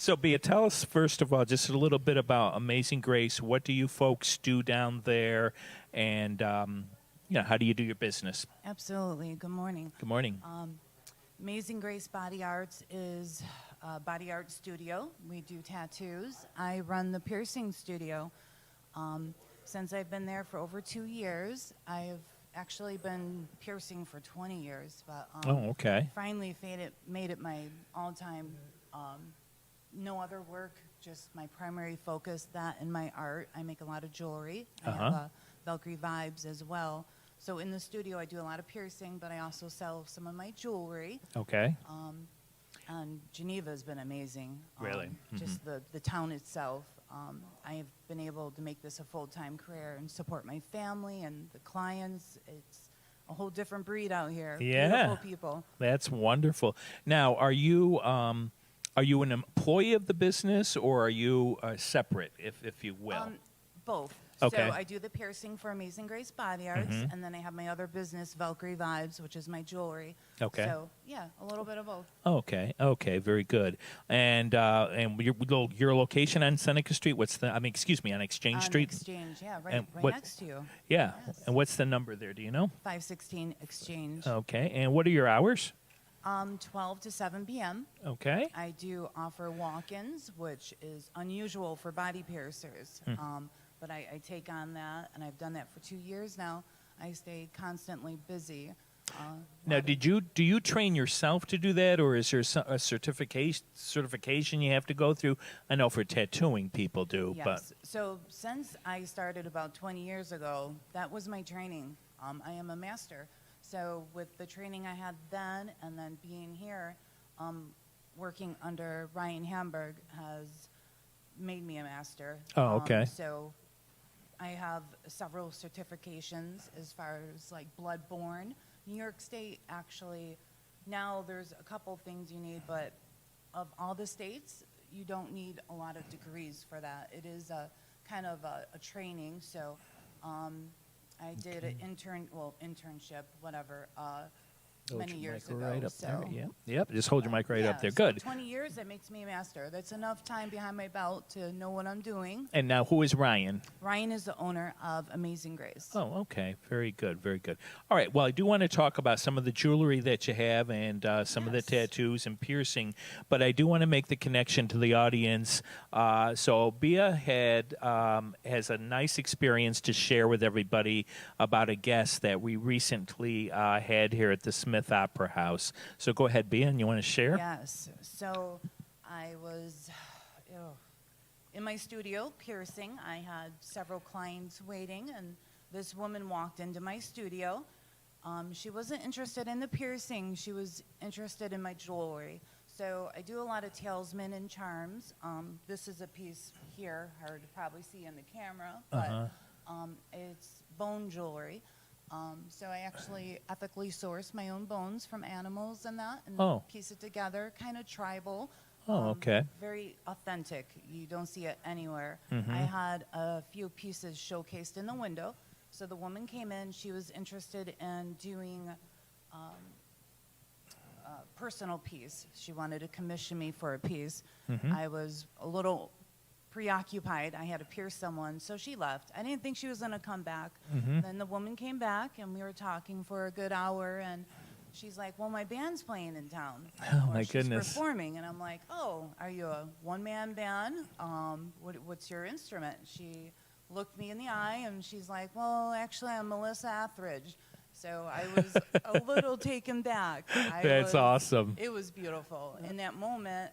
So, Bea, tell us first of all just a little bit about Amazing Grace. What do you folks do down there, and how do you do your business? Absolutely. Good morning. Good morning. Amazing Grace Body Arts is a body art studio. We do tattoos. I run the piercing studio. Since I've been there for over 2 years, I've actually been piercing for 20 years, but Oh, okay. finally made it my all-time, no other work, just my primary focus, that and my art. I make a lot of jewelry. I have Valkyrie Vibes as well. So in the studio, I do a lot of piercing, but I also sell some of my jewelry. Okay. And Geneva has been amazing. Really? Just the town itself. I have been able to make this a full-time career and support my family and the clients. It's a whole different breed out here. Yeah. Beautiful people. That's wonderful. Now, are you an employee of the business, or are you separate, if you will? Both. Okay. So I do the piercing for Amazing Grace Body Arts, and then I have my other business, Valkyrie Vibes, which is my jewelry. Okay. So yeah, a little bit of both. Okay. Okay. Very good. And your location on Seneca Street? On Exchange On Street? Exchange, yeah, And right what- next to you. Yeah. Yes. And what's the number there? Do you know? 516 Exchange. Okay. And what are your hours? 12 to 7 p.m. Okay. I do offer walk-ins, which is unusual for body piercers. But I take on that, and I've done that for 2 years now. I stay constantly busy. Now, do you train yourself to do that, or is there a certification you have to go through? I know for tattooing people do, Yes. So since I started about 20 years ago, that was my training. I am a master. So with the training I had then and then being here, working under Ryan Hamburg has made me a master. Oh, okay. So I have several certifications as far as like Bloodborne. New York State actually, now there's a couple things you need, but of all the states, you don't need a lot of degrees for that. It is a kind of a training. So I did an internship, whatever, Hold many your years mic ago. right up so, there. Yep. Just hold your mic right up there. so Good. 20 years, that makes me a master. That's enough time behind my belt to know what I'm doing. And now, who is Ryan? Ryan is the owner of Amazing Grace. Oh, okay. Very good. Very good. All right. Well, I do want to talk about some of the jewelry that you have and some of the Yes. tattoos and piercing, but I do want to make the connection to the audience. So, Bea has a nice experience to share with everybody about a guest that we recently had here at the Smith Opera House. So, go ahead, Bea, and you want to share? Yes. So I was in my studio piercing. I had several clients waiting, and this woman walked into my studio. She wasn't interested in the piercing. She was interested in my jewelry. So I do a lot of talisman and charms. This is a piece here, hard to probably see in the camera, but it's bone jewelry. So I actually ethically source my own bones from animals and that, and piece it together, kind of tribal. Oh, okay. Very authentic. You don't see it anywhere. I had a few pieces showcased in the window. So the woman came in. She was interested in doing a personal piece. She wanted to commission me for a piece. I was a little preoccupied. I had to pierce someone, so she left. I didn't think she was going to come back. Then the woman came back, and we were talking for a good hour, and she's like, well, my band's playing in town. Oh, Or my she's goodness. performing, and I'm like, oh, are you a one-man band? What's your instrument? She looked me in the eye, and she's like, well, actually, I'm Melissa Etheridge. So I was a little taken back. That's awesome. It was beautiful. In that moment,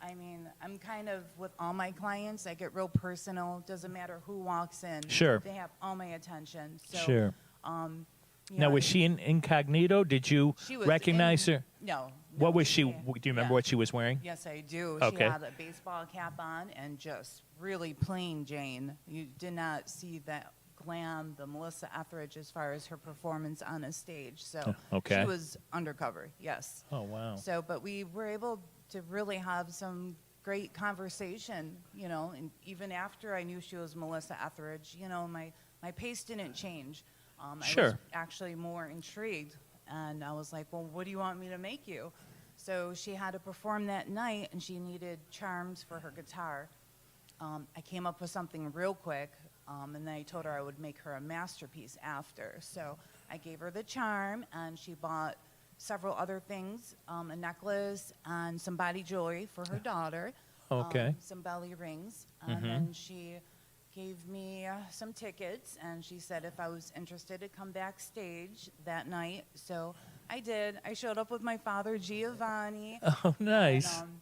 I mean, I'm kind of, with all my clients, I get real personal. Doesn't matter who walks in. Sure. They have all my attention. So, Sure. you Now, know, was she in incognito? Did you she was recognize in- her? No. What no, was she? yeah. Do you remember Yeah. what she was wearing? Yes, I do. Okay. She had a baseball cap on and just really plain Jane. You did not see that glam, the Melissa Etheridge, as far as her performance on a stage. So Okay. she was undercover, yes. Oh, wow. So, but we were able to really have some great conversation, and even after I knew she was Melissa Etheridge, my pace didn't change. I was Sure. actually more intrigued, and I was like, well, what do you want me to make you? So she had to perform that night, and she needed charms for her guitar. I came up with something real quick, and then I told her I would make her a masterpiece after. So I gave her the charm, and she bought several other things, a necklace and some body jewelry for her daughter, Okay. some belly rings, and then she gave me some tickets, and she said if I was interested to come backstage that night. So I did. I showed up with my father, Giovanni. Oh, nice. And,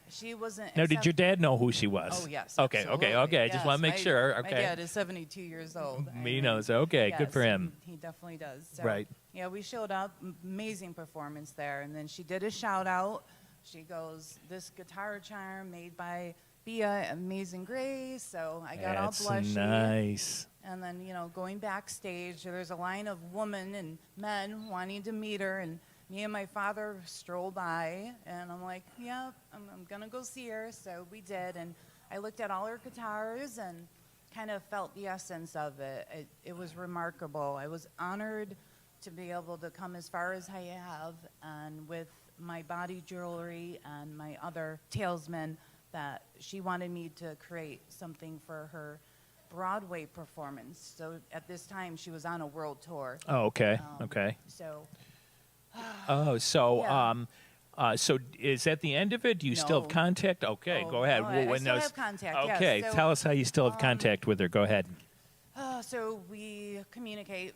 she wasn't. Now, did accept- your dad know who she was? Oh yes. Okay, absolutely. okay. I just want to make Yes, sure. My Okay. dad is 72 years old. He knows. Okay, good for him. He definitely does. So, Right. Yeah, we showed up. Amazing performance there, and then she did a shout out. She goes, "This guitar charm made by Bia, Amazing Grace." So I got That's all blushy. nice. And then, going backstage, there's a line of women and men wanting to meet her, and me and my father stroll by, and I'm like, yeah, I'm going to go see her. So we did, and I looked at all her guitars and kind of felt the essence of it. It was remarkable. I was honored to be able to come as far as I have, and with my body jewelry and my other talesmen, that she wanted me to create something for her Broadway performance. So at this time, she was on a world tour. Oh, okay. Um, Okay. So Oh, so Yeah. so is that the end of it? Do you still have No. contact? Okay, Oh, go ahead. no, Well, I when still those- have contact, yes. Okay, So, tell us how you still have contact with her. Go ahead. so we communicate.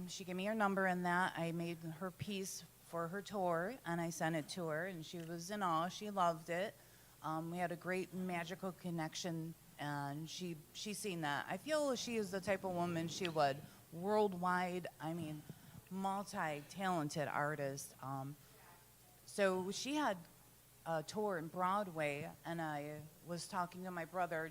She gave me her number and that. I made her piece for her tour, and I sent it to her, and she was in awe. She loved it. We had a great magical connection, and she seen that. I feel she is the type of woman she would. Worldwide, I mean, multi-talented artist. So she had a tour in Broadway, and I was talking to my brother,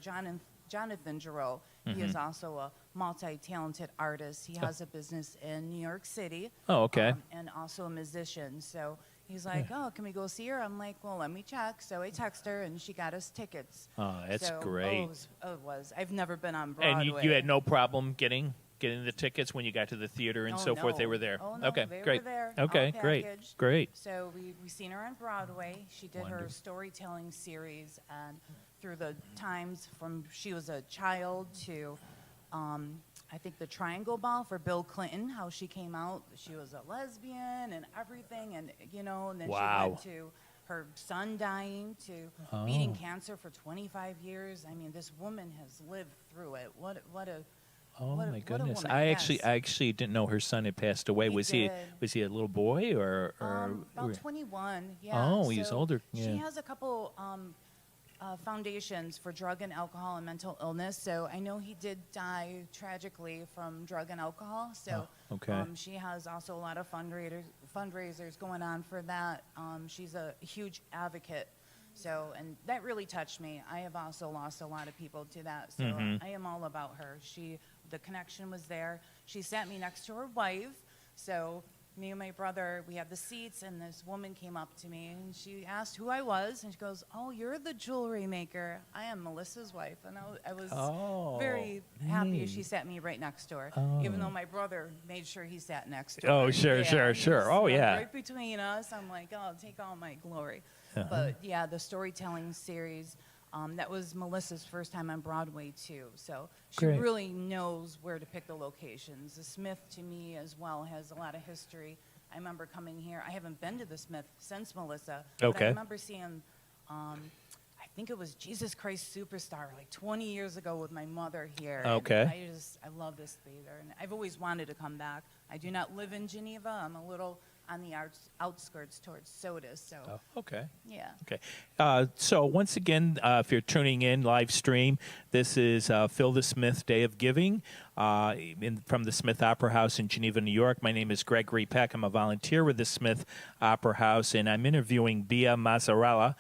Jonathan Giroux. He is also a multi-talented artist. He has a business in New York City. Oh, okay. And also a musician. So he's like, oh, can we go see her? I'm like, well, let me check. So I text her, and she got us tickets. Oh, that's So, great. it was. I've never been on Broadway. And you had no problem getting the tickets when you got to the theater and Oh, so forth. They no. were there. Oh, no, Okay, they were great. there, all Okay, great, packaged. great. So we seen her on Broadway. She did her Wonderful. storytelling series, and through the times from she was a child to, I think the Triangle Ball for Bill Clinton, how she came out, she was a lesbian and everything, and and then Wow. she went to her son dying to beating Oh. cancer for 25 years. I mean, this woman has lived through it. What a Oh what a- my what a goodness! woman, I yes. actually didn't know her son had passed away. He Was did. he a little boy or about 21, yeah. Oh, he's So older, She yeah. has a couple foundations for drug and alcohol and mental illness. So I know he did die tragically from drug and alcohol. So Oh, okay. she has also a lot of fundraisers going on for that. She's a huge advocate. So, and that really touched me. I have also lost a lot of people to that. So Mm-hmm. I am all about her. The connection was there. She sat me next to her wife. So me and my brother, we had the seats, and this woman came up to me, and she asked who I was, and she goes, "Oh, you're the jewelry maker. I am Melissa's wife." And I was Oh, very happy neat. she sat me right next to her, Oh. even though my brother made sure he sat next to her. Oh, sure. he Oh, was, yeah. Right between us. I'm like, oh, take all my glory. Uh-huh. But yeah, the storytelling series, that was Melissa's first time on Broadway too. So she Great. really knows where to pick the locations. The Smith, to me as well, has a lot of history. I remember coming here. I haven't been to the Smith since Melissa. But Okay. I remember seeing, I think it was Jesus Christ Superstar, like 20 years ago with my mother here. And Okay. I love this theater, and I've always wanted to come back. I do not live in Geneva. I'm a little on the outskirts towards Soda. So Oh, okay. yeah. Okay. So once again, if you're tuning in live stream, this is Phil the Smith Day of Giving from the Smith Opera House in Geneva, New York. My name is Gregory Peck. I'm a volunteer with the Smith Opera House, and I'm interviewing Bia Mazzarella.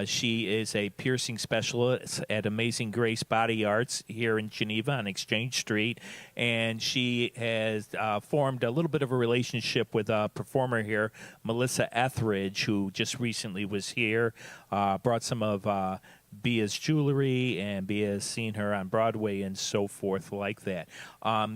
She is a piercing specialist at Amazing Grace Body Arts here in Geneva on Exchange Street, and she has formed a little bit of a relationship with a performer here, Melissa Etheridge, who just recently was here, brought some of Bia's jewelry, and Bia has seen her on Broadway and so forth like that.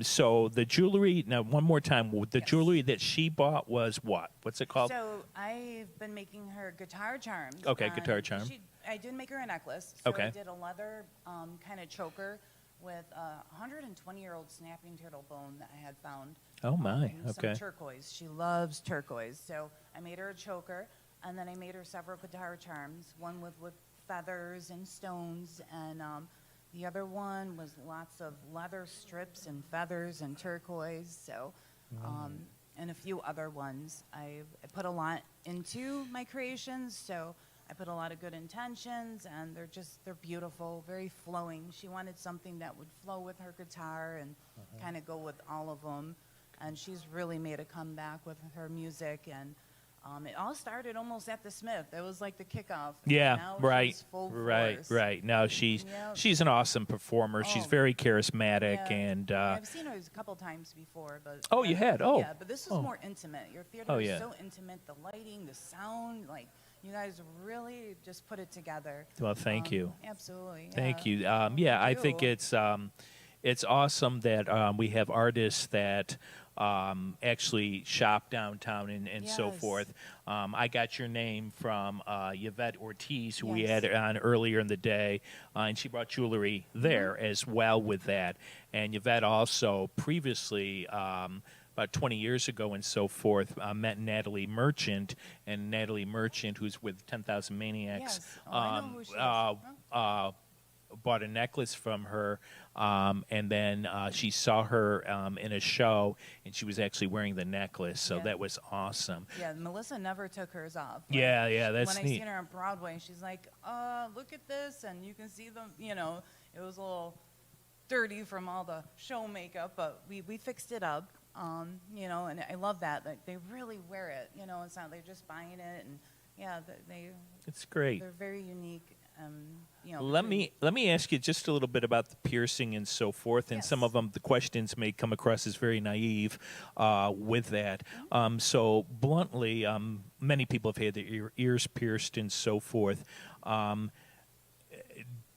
So the jewelry, now one more time, the Yes. jewelry that she bought was what? What's it called? So I've been making her guitar charms. Okay, and guitar charm. I did make her a necklace. So Okay. I did a leather kind of choker with a 120-year-old snapping turtle bone that I had found. Oh, my. and Okay. Some turquoise. She loves turquoise. So I made her a choker, and then I made her several guitar charms. One with feathers and stones, and the other one was lots of leather strips and feathers and turquoise. So. And a few other ones. I put a lot into my creations, so I put a lot of good intentions, and they're beautiful, very flowing. She wanted something that would flow with her guitar and kind of go with all of them, and she's really made a comeback with her music, and it all started almost at the Smith. It was like the kickoff. and Yeah, now right, she's full right, force. right. Now she's Yep. she's an awesome performer. She's Oh. very charismatic, Yeah. and I've seen her a couple times before, but Oh, you had? Oh. yeah, but this is Oh. more intimate. Your theater Oh, is yeah. so intimate. The lighting, the sound, like you guys really just put it together. well, thank you. Absolutely. Thank yeah. you. Well, Yeah, I thank think you. it's awesome that we have artists that actually shop downtown and so Yes. forth. I got your name from Yvette Ortiz, who we Yes. had on earlier in the day, and she brought jewelry there Mm-hmm. as well with that. And Yvette also previously. About 20 years ago and so forth, met Natalie Merchant, and Natalie Merchant, who's with 10,000 Maniacs, Yes. Oh, I know who she is. Oh. bought a necklace from her, and then she saw her in a show, and she was actually wearing the necklace. So Yeah. that was awesome. Yeah, Melissa never took hers off. Yeah, yeah, that's when neat. I seen her on Broadway, she's like, look at this, and you can see them, it was a little dirty from all the show makeup, but we fixed it up, and I love that. Like, they really wear it, it's not they're just buying it, and yeah, It's great. they're very unique, Let me ask you just a little bit about the piercing and so forth, and some Yes. of them, the questions may come across as very naive with that. So bluntly, many people have had their ears pierced and so forth.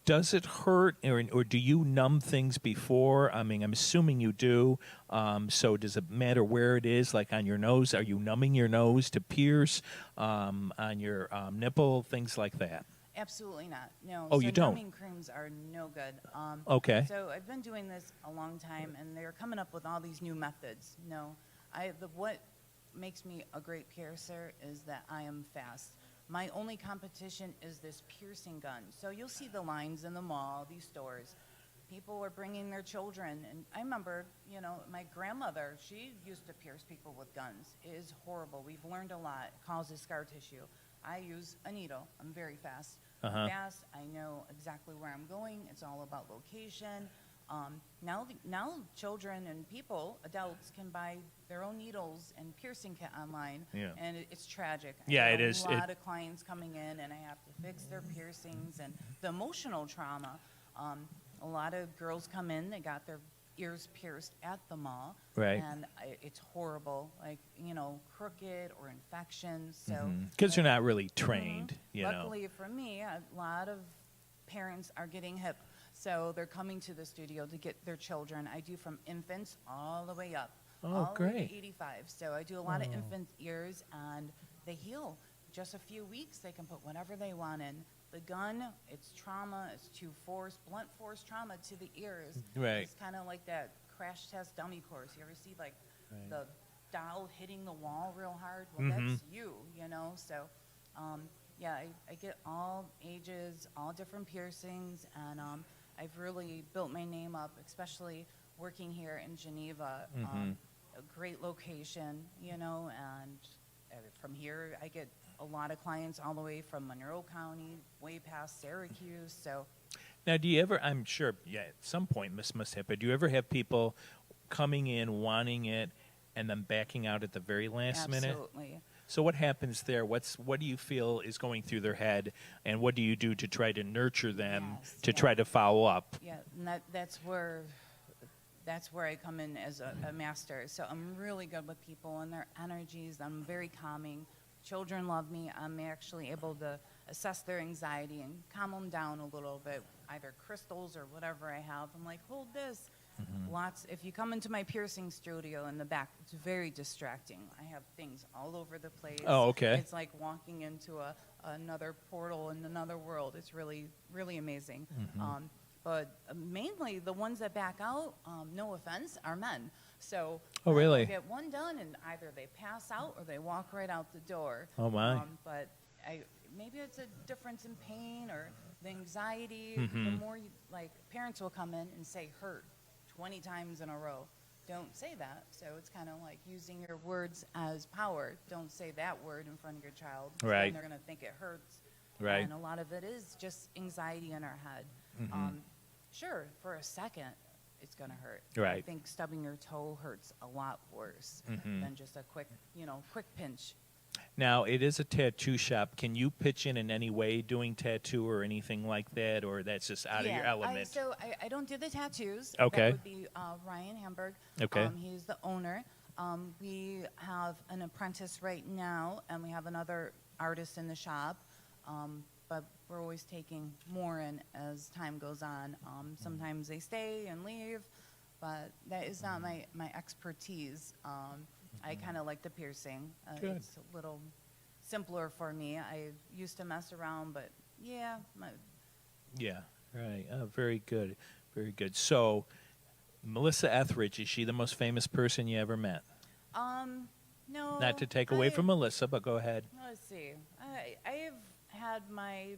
Does it hurt, or do you numb things before? I mean, I'm assuming you do. So does it matter where it is, like on your nose? Are you numbing your nose to pierce on your nipple, things like that? Absolutely not. No. Oh, so you don't? numbing creams are no good. Okay. So I've been doing this a long time, and they're coming up with all these new methods. No, what makes me a great piercer is that I am fast. My only competition is this piercing gun. So you'll see the lines in the mall, these stores. People are bringing their children, and I remember, my grandmother, she used to pierce people with guns. It is horrible. We've learned a lot. It causes scar tissue. I use a needle. I'm very fast. Uh-huh. Fast. I know exactly where I'm going. It's all about location. Now children and people, adults, can buy their own needles and piercing kit online, Yeah. and it's tragic. I Yeah, get it is. A lot of clients coming in, and I have to fix their piercings and the emotional trauma. A lot of girls come in, they got their ears pierced at the mall, Right. and it's horrible, like crooked or infections. So Because you're not really trained, you know. luckily for me, a lot of parents are getting hip, so they're coming to the studio to get their children. I do from infants all the way up, Oh, all the way great. to 85. So I do a lot of infant ears, and they heal. Just a few weeks, they can put whatever they want in. The gun, it's trauma, it's blunt force trauma to the ears. Right. It's kind of like that crash test dummy course. You ever see like the doll hitting the wall real hard? Well, that's you, So, yeah, I get all ages, all different piercings, and I've really built my name up, especially working here in Geneva. A great location, and from here I get a lot of clients all the way from Monroe County, way past Syracuse. So, Now, do you ever, I'm sure, yeah, at some point this must happen, do you ever have people coming in, wanting it, and then backing out at the very last minute? absolutely. So what happens there? What do you feel is going through their head, and what do you do to try to nurture them, Yes, to yeah. try to follow up? Yeah, and that's where I come in as a master. So I'm really good with people and their energies. I'm very calming. Children love me. I'm actually able to assess their anxiety and calm them down a little bit, either crystals or whatever I have. I'm like, hold this. If you come into my piercing studio in the back, it's very distracting. I have things all over the place. Oh, okay. It's like walking into another portal in another world. It's really, really amazing. But mainly the ones that back out, no offense, are men. So Oh, really? I get one done, and either they pass out or they walk right out the door. Oh, my. But maybe it's a difference in pain or the anxiety. Mm-hmm. The more like parents will come in and say hurt 20 times in a row. Don't say that. So it's kind of like using your words as power. Don't say that word in front of your child. 'Cause Right. Then they're going to think it hurts. Right. And a lot of it is just anxiety in our head. Sure, for a second, it's going to hurt. I Right. think stubbing your toe hurts a lot worse than just a quick pinch. Now, it is a tattoo shop. Can you pitch in any way doing tattoo or anything like that, or that's just out of your element? I don't do the tattoos. Okay. That would be Ryan Hamburg. Okay. He's the owner. We have an apprentice right now, and we have another artist in the shop. But we're always taking more in as time goes on. Sometimes they stay and leave, but that is not my expertise. I kind of like the piercing. Good. It's a little simpler for me. I used to mess around, but yeah. Yeah, right. Oh, very good. Very good. So, Melissa Etheridge, is she the most famous person you ever met? No. Not to take away from Melissa, but go ahead. Let's see. I have had my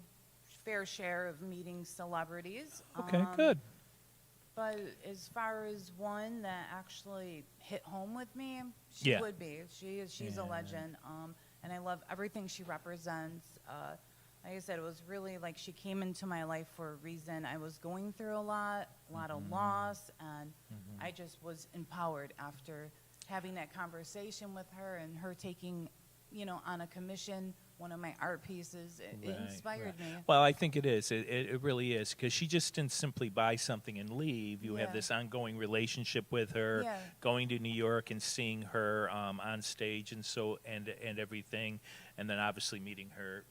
fair share of meeting celebrities. Okay, good. But as far as one that actually hit home with me, she Yeah. would be. She's a legend, and I love everything she represents. Like I said, it was really like she came into my life for a reason. I was going through a lot of loss, and I just was empowered after having that conversation with her and her taking, on a commission one of my art pieces. It Right, inspired me. Well, I think it is. It really is, because she just didn't simply buy something and leave. You have Yeah. this ongoing relationship with her, Yeah. going to New York and seeing her on stage and everything, and then obviously meeting her,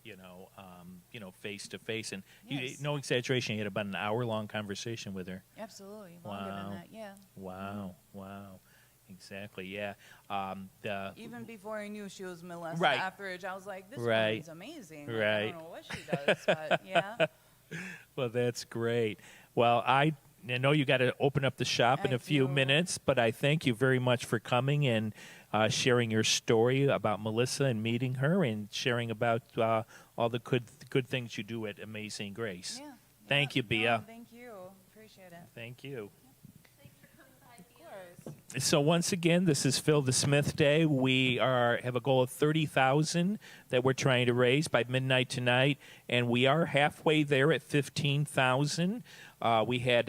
face to face. And Yes. no exaggeration, you had about an hour-long conversation with her. Absolutely. Longer Wow. than that, yeah. Wow. Exactly. Yeah. Even before I knew she was Melissa Right. Etheridge, I was like, this Right. woman's amazing. Like, I Right. don't know what she does, but yeah. Well, that's great. Well, I know you got to open up the shop in I a few do. minutes, but I thank you very much for coming and sharing your story about Melissa and meeting her, and sharing about all the good things you do at Amazing Grace. Yeah. Thank you, Bia. No, thank you. Appreciate it. Thank you. Of course. So once again, this is Phil the Smith Day. We have a goal of 30,000 that we're trying to raise by midnight tonight, and we are halfway there at 15,000. We had